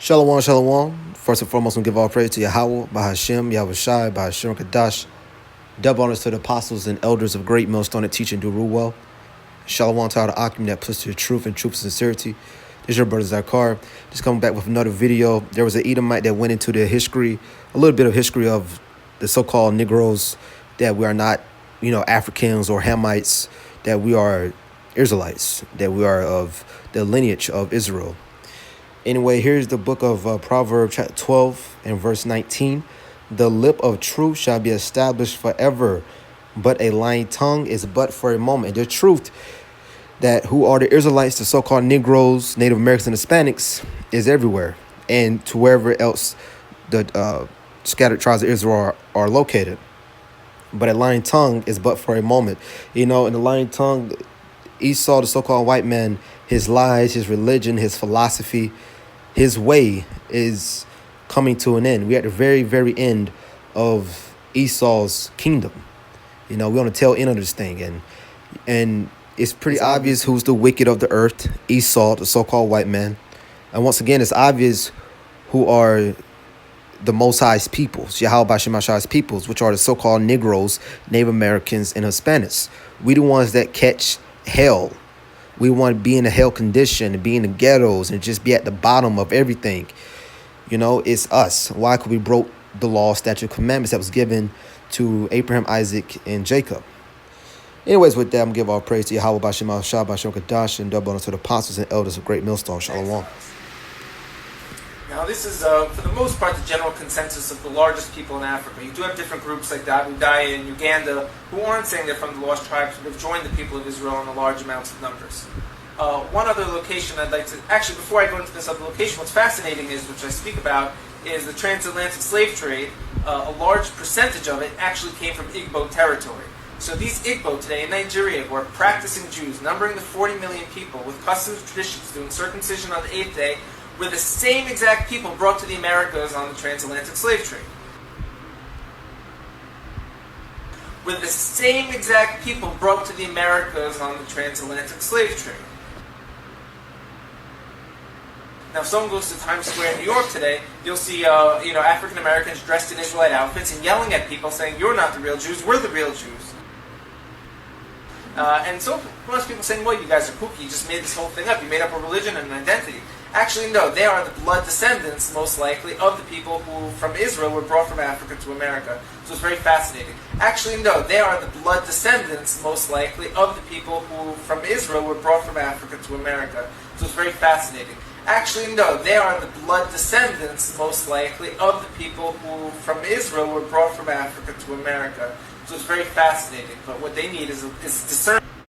Shalom, shalom. First and foremost, we give all praise to Yahweh, Bahashem, Yahushai, Bahashem Kadash. Double honors to the apostles and elders of Great Millstone that teach and do rule well. Shalom to all the Akim that puts to the truth and sincerity. This is your brother Zakar. Just coming back with another video. There was an Edomite that went into the history, a little bit of history of the so-called Negroes, that we are not, Africans or Hamites, that we are Israelites, that we are of the lineage of Israel. Anyway, here's the book of Proverbs chapter 12 and verse 19. The lip of truth shall be established forever, but a lying tongue is but for a moment. The truth that who are the Israelites, the so-called Negroes, Native Americans, and Hispanics is everywhere, and to wherever else the scattered tribes of Israel are located. But a lying tongue is but for a moment. In the lying tongue, Esau, the so-called white man, his lies, his religion, his philosophy, his way is coming to an end. We're at the very, very end of Esau's kingdom. We're on the tail end of this thing. And it's pretty obvious who's the wicked of the earth, Esau, the so-called white man. And once again, it's obvious who are the Most High's peoples, Yahweh Bashem Hashai's peoples, which are the so-called Negroes, Native Americans, and Hispanics. We the ones that catch hell. We want to be in a hell condition and be in the ghettos and just be at the bottom of everything. It's us. Why? Because we broke the law, statute, commandments that was given to Abraham, Isaac, and Jacob. Anyways, with that, I'm going to give all praise to Yahweh, Bashem Hashai, Bashem Kadash, and double honor to the apostles and elders of Great Millstone. Shalom. Now, this is, for the most part, the general consensus of the largest people in Africa. You do have different groups like the Abu Daya in Uganda who aren't saying they're from the lost tribes, but have joined the people of Israel in a large amounts of numbers. One other location I'd like to... Actually, before I go into this other location, what's fascinating is, which I speak about, is the transatlantic slave trade. A large percentage of it actually came from Igbo territory. So these Igbo today in Nigeria, who are practicing Jews, numbering the 40 million people, with customs and traditions, doing circumcision on the 8th day, were the same exact people brought to the Americas on the transatlantic slave trade. Were the same exact people brought to the Americas on the transatlantic slave trade. Now, if someone goes to Times Square in New York today, you'll see, African Americans dressed in Israelite outfits and yelling at people, saying, "You're not the real Jews, we're the real Jews." And so most people saying, "Well, you guys are kooky, you just made this whole thing up, you made up a religion and an identity." Actually, no, they are the blood descendants, most likely, of the people who, from Israel, were brought from Africa to America. So it's very fascinating. Actually, no, they are the blood descendants, most likely, of the people who, from Israel, were brought from Africa to America. So it's very fascinating. Actually, no, they are the blood descendants, most likely, of the people who, from Israel, were brought from Africa to America. So it's very fascinating. But what they need is discernment.